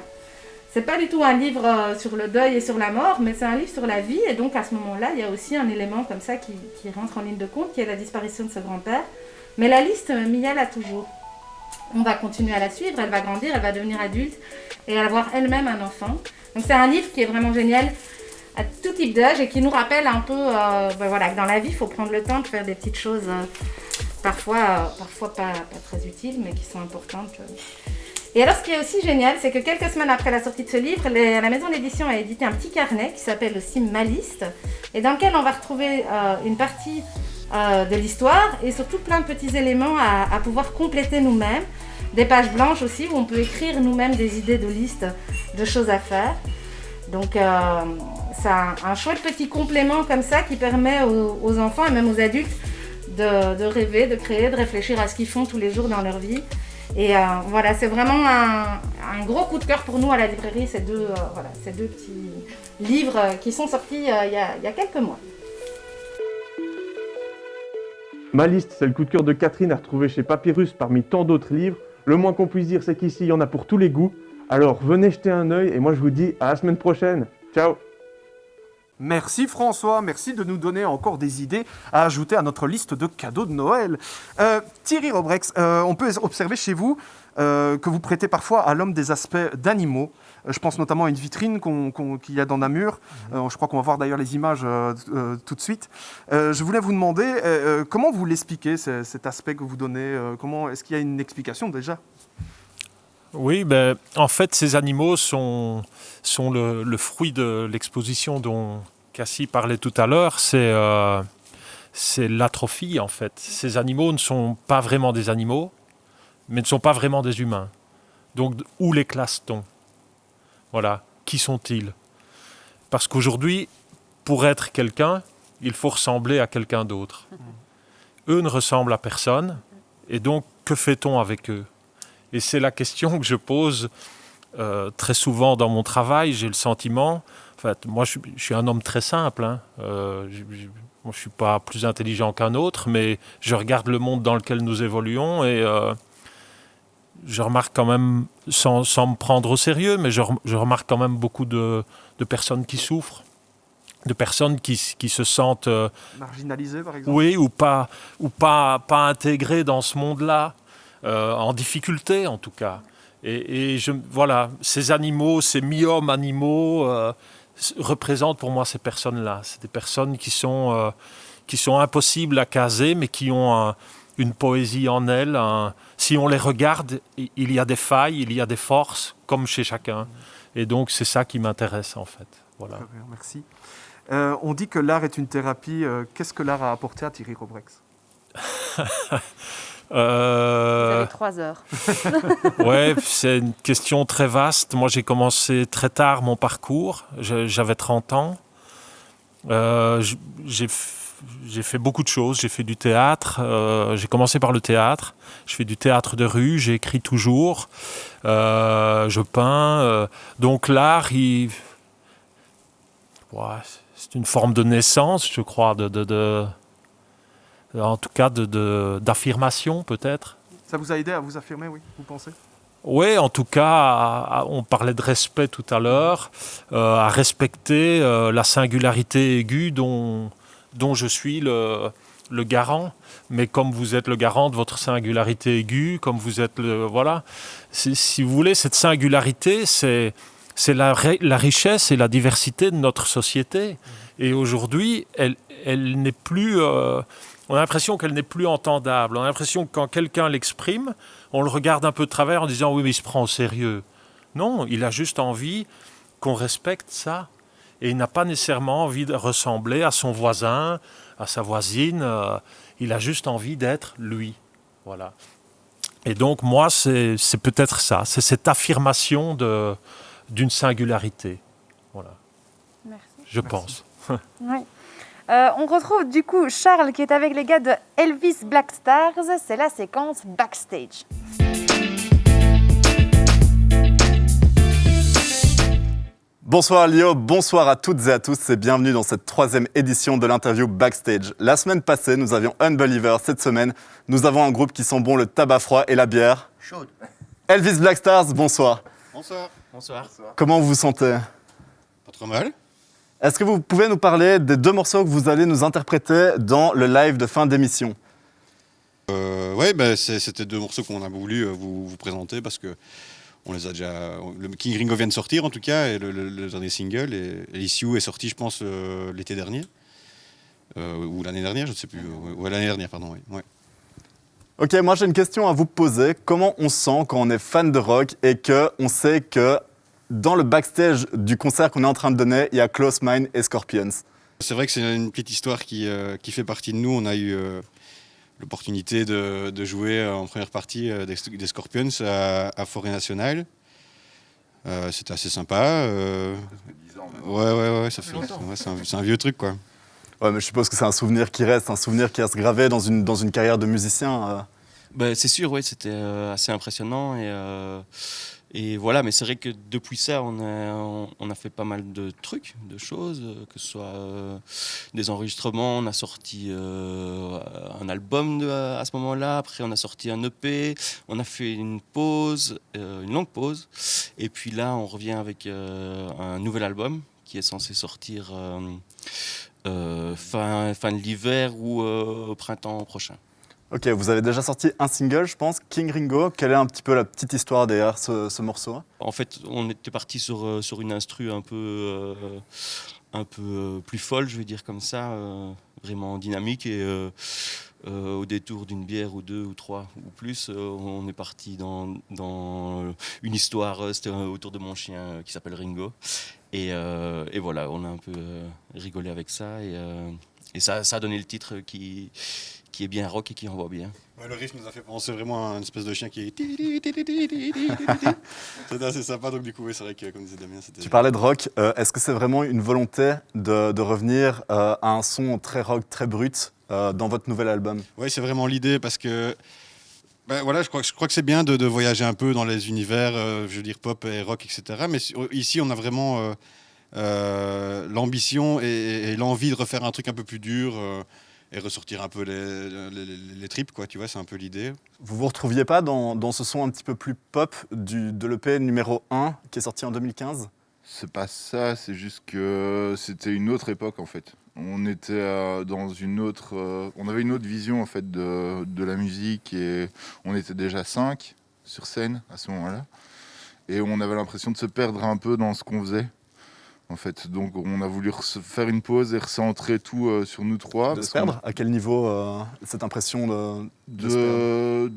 C'est pas du tout un livre sur le deuil et sur la mort, mais c'est un livre sur la vie. Et donc, à ce moment-là, il y a aussi un élément comme ça qui rentre en ligne de compte, qui est la disparition de ce grand-père. Mais la liste, Mia l'a toujours. On va continuer à la suivre, elle va grandir, elle va devenir adulte et avoir elle-même un enfant. Donc, c'est un livre qui est vraiment génial à tout type d'âge et qui nous rappelle un peu que dans la vie, il faut prendre le temps de faire des petites choses parfois pas très utiles, mais qui sont importantes. Et alors, ce qui est aussi génial, c'est que quelques semaines après la sortie de ce livre, la maison d'édition a édité un petit carnet qui s'appelle aussi Ma Liste, et dans lequel on va retrouver une partie de l'histoire et surtout plein de petits éléments à pouvoir compléter nous-mêmes. Des pages blanches aussi où on peut écrire nous-mêmes des idées de listes de choses à faire. Donc, c'est un chouette petit complément comme ça qui permet aux enfants et même aux adultes de rêver, de créer, de réfléchir à ce qu'ils font tous les jours dans leur vie. Et voilà, c'est vraiment un gros coup de cœur pour nous à la librairie, ces deux petits livres qui sont sortis il y a quelques mois. Ma liste, c'est le coup de cœur de Catherine à retrouver chez Papyrus parmi tant d'autres livres. Le moins qu'on puisse dire, c'est qu'ici, il y en a pour tous les goûts. Alors, venez jeter un œil et moi, je vous dis à la semaine prochaine. Ciao! Merci François, merci de nous donner encore des idées à ajouter à notre liste de cadeaux de Noël. Thierry Robrex, on peut observer chez vous que vous prêtez parfois à l'homme des aspects d'animaux. Je pense notamment à une vitrine qu'il y a dans Namur. Je crois qu'on va voir d'ailleurs les images tout de suite. Je voulais vous demander comment vous l'expliquez, cet aspect que vous donnez. Est-ce qu'il y a une explication déjà ? Oui, en fait, ces animaux sont le fruit de l'exposition dont Cassie parlait tout à l'heure. C'est l'atrophie, en fait. Ces animaux ne sont pas vraiment des animaux, mais ne sont pas vraiment des humains. Donc, où les classe-t-on ? Voilà. Qui sont-ils ? Parce qu'aujourd'hui, pour être quelqu'un, il faut ressembler à quelqu'un d'autre. Eux ne ressemblent à personne, et donc, que fait-on avec eux ? Et c'est la question que je pose très souvent dans mon travail. J'ai le sentiment... En fait, moi, je suis un homme très simple. Hein. Je ne suis pas plus intelligent qu'un autre, mais je regarde le monde dans lequel nous évoluons et je remarque quand même, sans me prendre au sérieux, mais je remarque quand même beaucoup de personnes qui souffrent, de personnes qui se sentent... marginalisées, par exemple ? Oui, ou pas intégrées dans ce monde-là. En difficulté en tout cas. Et voilà, ces animaux, ces mi-hommes animaux représentent pour moi ces personnes-là. C'est des personnes qui sont impossibles à caser, mais qui ont une poésie en elles. Si on les regarde, il y a des failles, il y a des forces, comme chez chacun. Et donc c'est ça qui m'intéresse en fait. Voilà. Très bien, merci. On dit que l'art est une thérapie. Qu'est-ce que l'art a apporté à Thierry Robrex ? Vous avez 3 heures. Ouais, c'est une question très vaste. Moi, j'ai commencé très tard mon parcours. J'avais 30 ans. J'ai fait beaucoup de choses. J'ai fait du théâtre. J'ai commencé par le théâtre. Je fais du théâtre de rue. J'écris toujours. Je peins. Donc l'art, c'est une forme de naissance, je crois, en tout cas d'affirmation peut-être. Ça vous a aidé à vous affirmer, oui, vous pensez ? Oui, en tout cas, on parlait de respect tout à l'heure, à respecter la singularité aiguë dont je suis le garant. Mais comme vous êtes le garant de votre singularité aiguë, comme vous êtes voilà, si vous voulez, cette singularité, c'est la richesse et la diversité de notre société. Et aujourd'hui, elle n'est plus... on a l'impression qu'elle n'est plus entendable. On a l'impression que quand quelqu'un l'exprime, on le regarde un peu de travers en disant « oui, mais il se prend au sérieux ». Non, il a juste envie qu'on respecte ça. Et il n'a pas nécessairement envie de ressembler à son voisin, à sa voisine. Il a juste envie d'être lui. Voilà. Et donc, moi, c'est peut-être ça. C'est cette affirmation d'une singularité. Voilà. Merci. Je pense. Oui. On retrouve du coup Charles qui est avec les gars de Elvis Black Stars. C'est la séquence Backstage. Bonsoir Lio, bonsoir à toutes et à tous et bienvenue dans cette 3e édition de l'interview Backstage. La semaine passée, nous avions Unbeliever. Cette semaine, nous avons un groupe qui sent bon le tabac froid et la bière. Chaude. Elvis Blackstars, bonsoir. Bonsoir. Bonsoir. Comment vous vous sentez? Pas trop mal. Est-ce que vous pouvez nous parler des 2 morceaux que vous allez nous interpréter dans le live de fin d'émission? Oui, c'était 2 morceaux qu'on a voulu vous présenter parce que on les a déjà. Le King Ringo vient de sortir en tout cas, et le dernier single, et Issue est sorti, je pense, l'été dernier. Ou l'année dernière, je ne sais plus. Ouais, l'année dernière, pardon. Oui. Ouais. Ok, moi j'ai une question à vous poser. Comment on se sent quand on est fan de rock et qu'on sait que dans le backstage du concert qu'on est en train de donner, il y a Close Mind et Scorpions? C'est vrai que c'est une petite histoire qui fait partie de nous. On a eu l'opportunité de jouer en première partie des Scorpions à Forêt Nationale. C'était assez sympa. Ouais, ça fait longtemps. Ouais, c'est un vieux truc, quoi. Ouais, mais je suppose que c'est un souvenir qui reste, un souvenir qui reste gravé dans une carrière de musicien. C'est sûr, oui, c'était assez impressionnant. Et voilà, mais c'est vrai que depuis ça, on a fait pas mal de trucs, de choses, que ce soit des enregistrements. On a sorti un album à ce moment-là. Après, on a sorti un EP. On a fait une pause, une longue pause. Et puis là, on revient avec un nouvel album qui est censé sortir fin de l'hiver ou au printemps prochain. Ok, vous avez déjà sorti un single, je pense, King Ringo. Quelle est un petit peu la petite histoire derrière ce morceau? En fait, on était parti sur une instru un peu plus folle, je vais dire comme ça, vraiment dynamique. Et au détour d'une bière ou 2 ou 3 ou plus, on est parti dans une histoire. C'était autour de mon chien qui s'appelle Ringo. Et voilà, on a un peu rigolé avec ça. Et ça a donné le titre qui est bien rock et qui envoie bien. Ouais, le riff nous a fait penser vraiment à une espèce de chien qui est... C'était assez sympa, donc du coup, oui, c'est vrai que, comme disait Damien, c'était... Tu parlais de rock, est-ce que c'est vraiment une volonté de revenir à un son très rock, très brut dans votre nouvel album? Oui, c'est vraiment l'idée, parce que voilà, je crois que c'est bien de voyager un peu dans les univers, je veux dire pop et rock, etc. Mais ici, on a vraiment l'ambition et l'envie de refaire un truc un peu plus dur, et ressortir un peu les tripes, quoi, tu vois, c'est un peu l'idée. Vous vous retrouviez pas dans ce son un petit peu plus pop de l'EP numéro 1 qui est sorti en 2015? C'est pas ça, c'est juste que c'était une autre époque en fait. On était dans une autre... on avait une autre vision en fait de la musique, et on était déjà 5 sur scène à ce moment-là. Et on avait l'impression de se perdre un peu dans ce qu'on faisait. En fait, donc on a voulu faire une pause et recentrer tout sur nous 3. De se perdre? À quel niveau cette impression de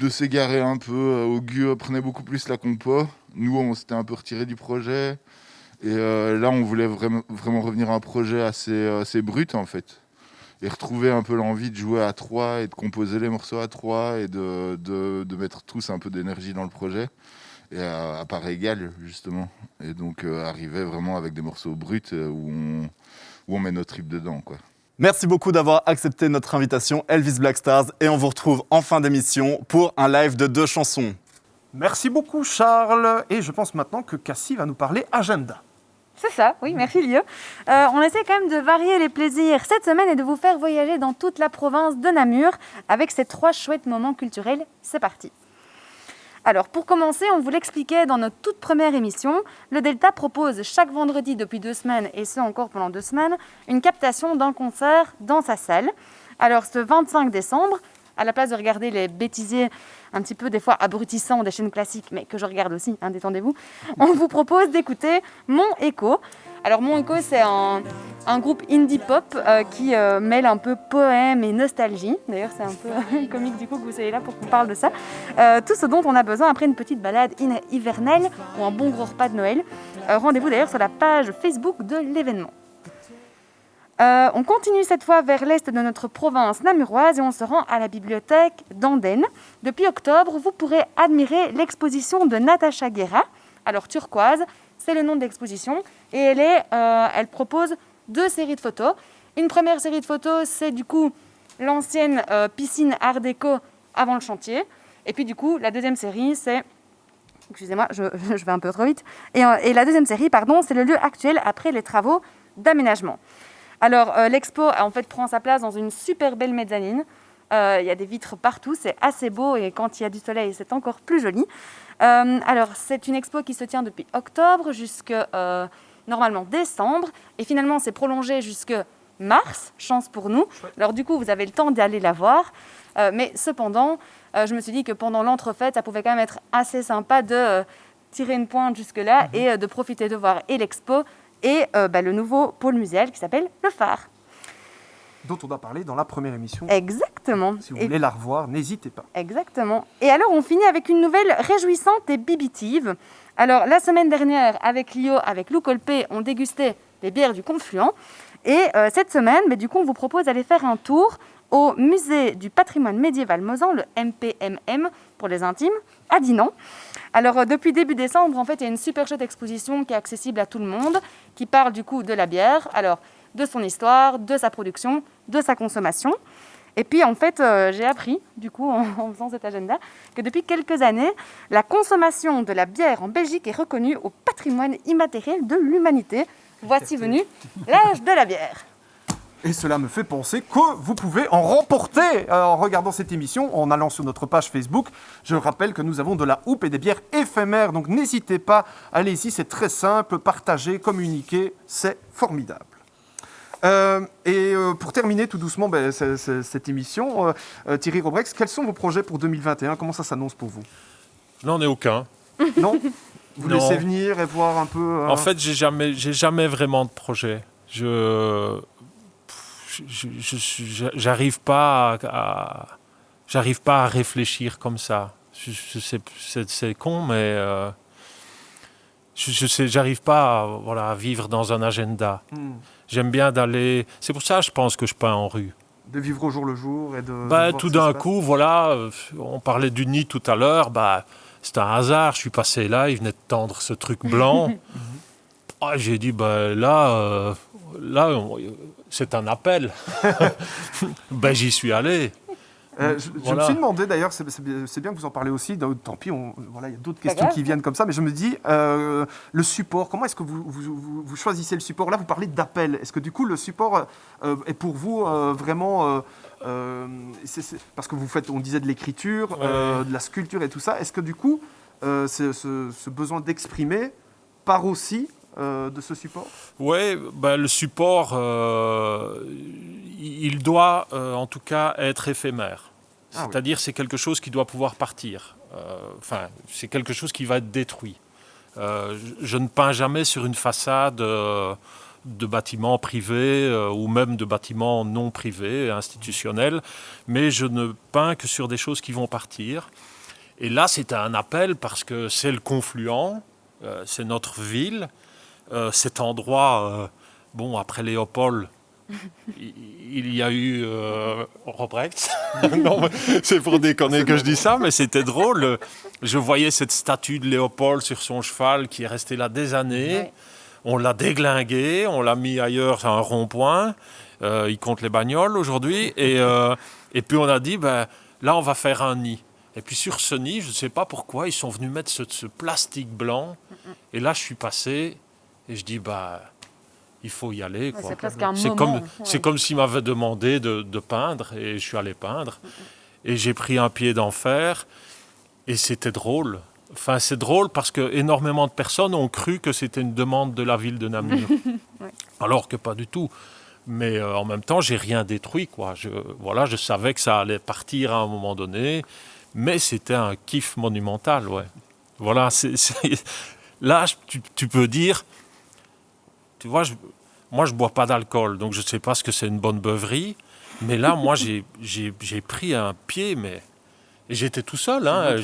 s'égarer un peu? Augu prenait beaucoup plus la compo. Nous, on s'était un peu retiré du projet. Et là, on voulait vraiment revenir à un projet assez brut, en fait. Et retrouver un peu l'envie de jouer à 3 et de composer les morceaux à 3 et de mettre tous un peu d'énergie dans le projet. Et à part égale, justement. Et donc, arriver vraiment avec des morceaux bruts où on met nos tripes dedans, quoi. Merci beaucoup d'avoir accepté notre invitation, Elvis Blackstars, et on vous retrouve en fin d'émission pour un live de 2 chansons. Merci beaucoup Charles, et je pense maintenant que Cassie va nous parler agenda. C'est ça, oui, merci Lieu. On essaie quand même de varier les plaisirs cette semaine et de vous faire voyager dans toute la province de Namur avec ces 3 chouettes moments culturels. C'est parti. Alors, pour commencer, on vous l'expliquait dans notre toute première émission, le Delta propose chaque vendredi depuis 2 semaines, et ce encore pendant 2 semaines, une captation d'un concert dans sa salle. Alors, ce 25 décembre, à la place de regarder les bêtisiers un petit peu des fois abrutissants des chaînes classiques, mais que je regarde aussi, hein, détendez-vous, on vous propose d'écouter Mon Écho. Alors Mon Écho, c'est un groupe indie pop qui mêle un peu poème et nostalgie. D'ailleurs, c'est un peu comique du coup que vous soyez là pour qu'on parle de ça. Tout ce dont on a besoin après une petite balade hivernale ou un bon gros repas de Noël. Rendez-vous d'ailleurs sur la page Facebook de l'événement. On continue cette fois vers l'est de notre province namuroise et on se rend à la bibliothèque d'Andenne. Depuis octobre, vous pourrez admirer l'exposition de Natacha Guerra. Alors Turquoise, c'est le nom de l'exposition, et elle propose 2 séries de photos. Une première série de photos, c'est du coup l'ancienne piscine art déco avant le chantier. Et puis du coup, la deuxième série, c'est Excusez-moi, je vais un peu trop vite. Et la deuxième série, c'est le lieu actuel après les travaux d'aménagement. Alors, l'expo, en fait, prend sa place dans une super belle mezzanine. Il y a des vitres partout, c'est assez beau et quand il y a du soleil, c'est encore plus joli. Alors, c'est une expo qui se tient depuis octobre jusqu'à normalement décembre. Et finalement, c'est prolongé jusque mars, chance pour nous. Alors, du coup, vous avez le temps d'aller la voir. Mais cependant, je me suis dit que pendant l'entrefête, ça pouvait quand même être assez sympa de tirer une pointe jusque-là et de profiter de voir et l'expo et le nouveau pôle muséal qui s'appelle Le Phare. Dont on a parlé dans la première émission. Exactement. Si vous voulez la revoir, n'hésitez pas. Exactement. Et alors, on finit avec une nouvelle réjouissante et bibitive. Alors, la semaine dernière, avec Lio, avec Lou Colpé, on dégustait les bières du Confluent. Et cette semaine, du coup, on vous propose d'aller faire un tour au musée du patrimoine médiéval Mozan, le MPMM pour les intimes, à Dinan. Alors, depuis début décembre, en fait, il y a une super chouette exposition qui est accessible à tout le monde, qui parle du coup de la bière, alors de son histoire, de sa production, de sa consommation. Et puis, en fait, j'ai appris, du coup, en faisant cet agenda, que depuis quelques années, la consommation de la bière en Belgique est reconnue au patrimoine immatériel de l'humanité. Voici venu l'âge de la bière. Et cela me fait penser que vous pouvez en remporter en regardant cette émission, en allant sur notre page Facebook. Je rappelle que nous avons de la houppe et des bières éphémères, donc n'hésitez pas, allez-y, c'est très simple, partagez, communiquez, c'est formidable. Pour terminer tout doucement cette émission, Thierry Robrex, quels sont vos projets pour 2021 ? Comment ça s'annonce pour vous ? Je n'en ai aucun. Non ? Vous Non. laissez venir et voir un peu... En fait, j'ai jamais vraiment de projet. J'arrive pas à réfléchir comme ça. Je sais, c'est con, mais j'arrive pas à vivre dans un agenda. J'aime bien d'aller. C'est pour ça, je pense que je peins en rue. De vivre au jour le jour et de voir Tout ce d'un qui se coup, on parlait du nid tout à l'heure. C'est un hasard. Je suis passé là, il venait de tendre ce truc blanc. J'ai dit, là, c'est un appel. J'y suis allé. Je me suis demandé d'ailleurs, c'est bien que vous en parlez aussi, tant pis, il y a d'autres questions qui viennent comme ça, mais je me dis, le support, comment est-ce que vous choisissez le support ? Là, vous parlez d'appel. Est-ce que du coup, le support est pour vous vraiment... parce que vous faites, on disait de l'écriture, de la sculpture et tout ça, est-ce que du coup, ce besoin d'exprimer part aussi de ce support ? Oui, le support, il doit en tout cas être éphémère. C'est-à-dire c'est quelque chose qui doit pouvoir partir. C'est quelque chose qui va être détruit. Je ne peins jamais sur une façade de bâtiments privés ou même de bâtiments non privés, institutionnels, mais je ne peins que sur des choses qui vont partir. Et là, c'était un appel parce que c'est le Confluent, c'est notre ville. Cet endroit, après Léopold, il y a eu Robrecht. Non, c'est pour déconner que je dis ça, mais c'était drôle. Je voyais cette statue de Léopold sur son cheval qui est restée là des années. Ouais. On l'a déglingué, on l'a mis ailleurs à un rond-point. Il compte les bagnoles aujourd'hui. Et puis on a dit, là, on va faire un nid. Et puis sur ce nid, je ne sais pas pourquoi, ils sont venus mettre ce plastique blanc. Et là, je suis passé et je dis, il faut y aller. Quoi. C'est presque un moment. C'est comme s'ils m'avaient demandé de peindre et je suis allé peindre. Et j'ai pris un pied d'enfer et c'était drôle. Enfin, c'est drôle parce que énormément de personnes ont cru que c'était une demande de la ville de Namur. Alors que pas du tout. Mais en même temps, j'ai rien détruit, quoi. Je savais que ça allait partir à un moment donné, mais c'était un kiff monumental, ouais. Voilà, là, tu peux dire, tu vois, moi, je bois pas d'alcool, donc je sais pas ce que c'est une bonne beuverie, mais là, moi, j'ai pris un pied, mais... Et j'étais tout seul, hein.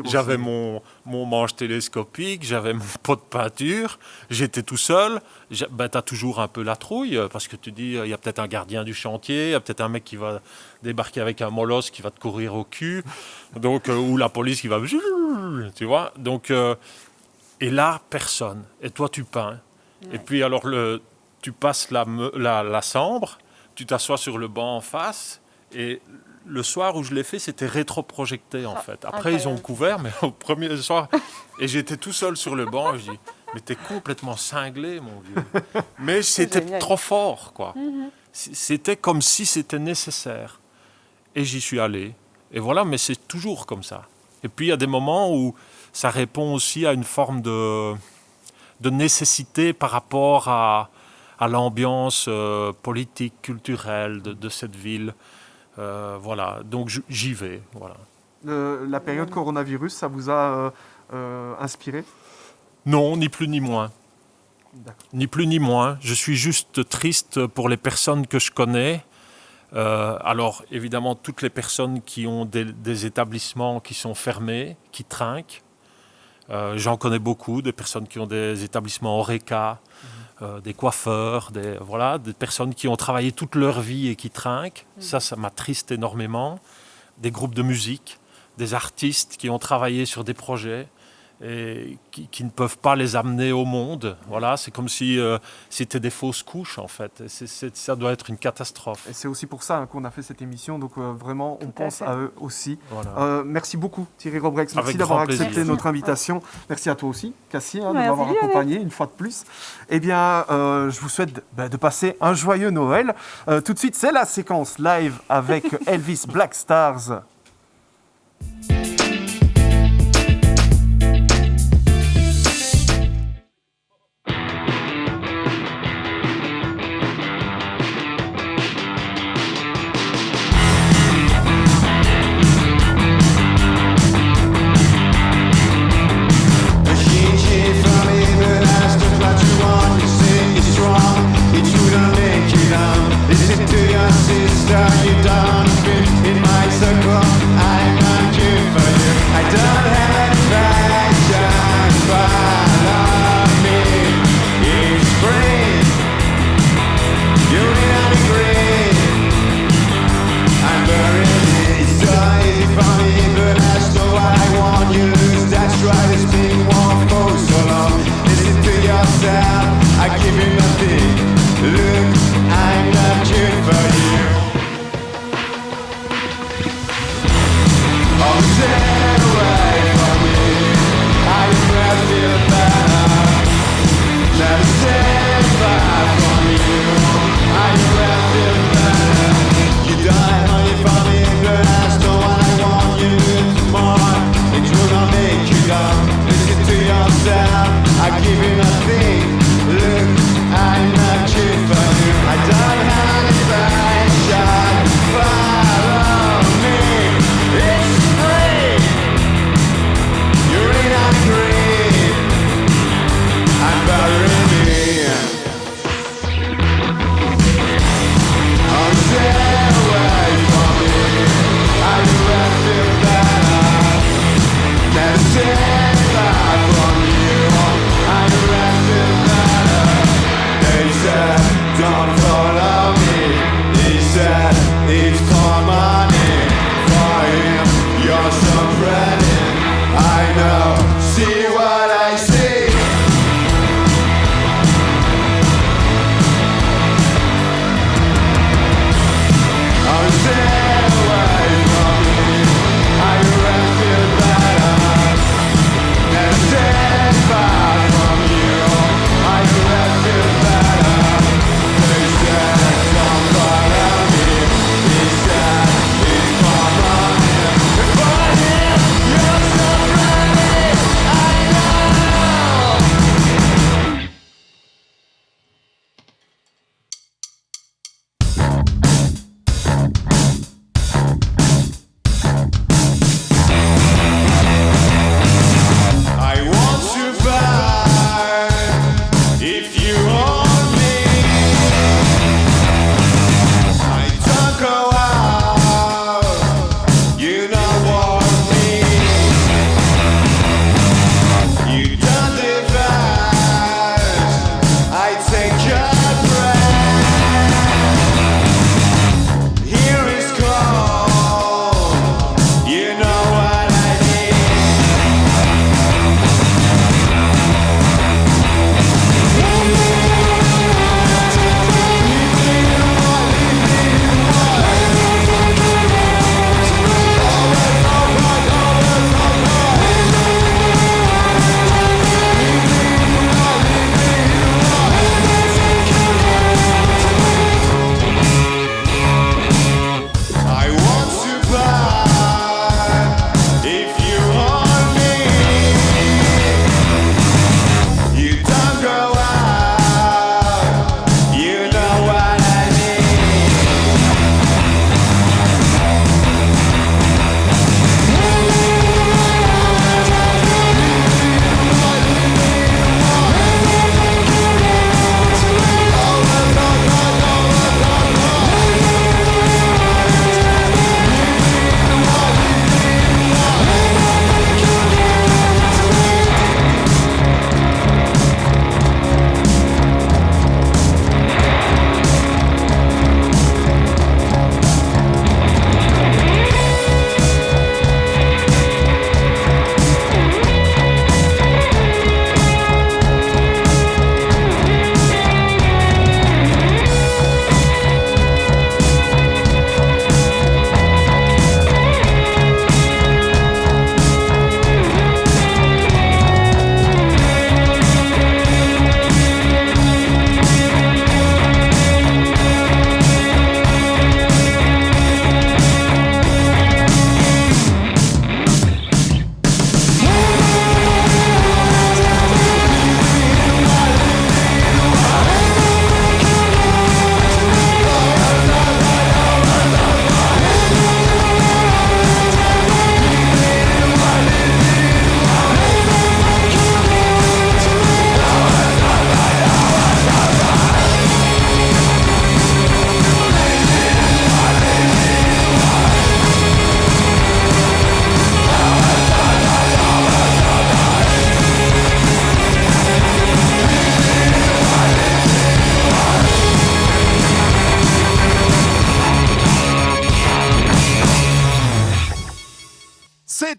J'avais mon manche télescopique, j'avais mon pot de peinture, j'étais tout seul. Tu as toujours un peu la trouille, parce que tu dis, il y a peut-être un gardien du chantier, il y a peut-être un mec qui va débarquer avec un molosse qui va te courir au cul, donc, ou la police qui va... Tu vois, donc... et là, personne. Et toi, tu peins. Ouais. Et puis alors, tu passes la sambre, tu t'assois sur le banc en face... Et le soir où je l'ai fait, c'était rétroprojecté en fait. Après, incroyable. ils ont couvert, mais au premier soir, et j'étais tout seul sur le banc. Et je dis, mais t'es complètement cinglé, mon vieux. Mais c'était génial. trop fort, quoi. Mhm. C'était comme si c'était nécessaire. Et j'y suis allé. Et voilà, mais c'est toujours comme ça. Et puis, il y a des moments où ça répond aussi à une forme de nécessité par rapport à l'ambiance politique, culturelle de cette ville. Voilà, donc j'y vais. Voilà. La période coronavirus, ça vous a inspiré? Non, ni plus ni moins. Ni plus ni moins. Je suis juste triste pour les personnes que je connais. Alors, évidemment, toutes les personnes qui ont des établissements qui sont fermés, qui trinquent. J'en connais beaucoup, des personnes qui ont des établissements Horeca, des coiffeurs, des personnes qui ont travaillé toute leur vie et qui trinquent. Ça m'attriste énormément. Des groupes de musique, des artistes qui ont travaillé sur des projets et qui ne peuvent pas les amener au monde. Voilà, c'est comme si c'était des fausses couches, en fait. Ça doit être une catastrophe. Et c'est aussi pour ça qu'on a fait cette émission, donc vraiment, on pense à eux aussi. Voilà. Merci beaucoup, Thierry Robrex. Merci Avec d'avoir grand plaisir. accepté notre invitation. Merci à toi aussi, Cassie, de Merci, m'avoir Lionel. accompagné une fois de plus. Eh bien, je vous souhaite de passer un joyeux Noël. Tout de suite, c'est la séquence live avec Elvis Black Stars. Sister, you done fit in my circle.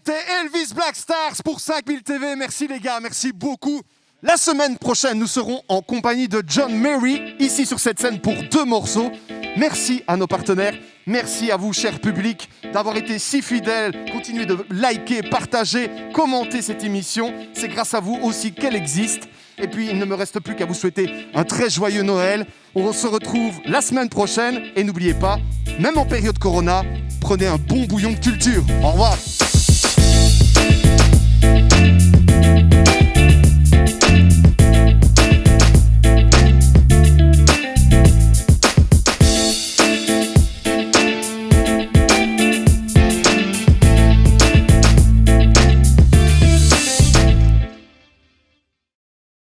C'était Elvis Blackstars pour 5000 TV. Merci les gars, merci beaucoup. La semaine prochaine, nous serons en compagnie de John Mary, ici sur cette scène pour 2 morceaux. Merci à nos partenaires, merci à vous, cher public, d'avoir été si fidèles. Continuez de liker, partager, commenter cette émission. C'est grâce à vous aussi qu'elle existe. Et puis, il ne me reste plus qu'à vous souhaiter un très joyeux Noël. On se retrouve la semaine prochaine. Et n'oubliez pas, même en période Corona, prenez un bon bouillon de culture. Au revoir.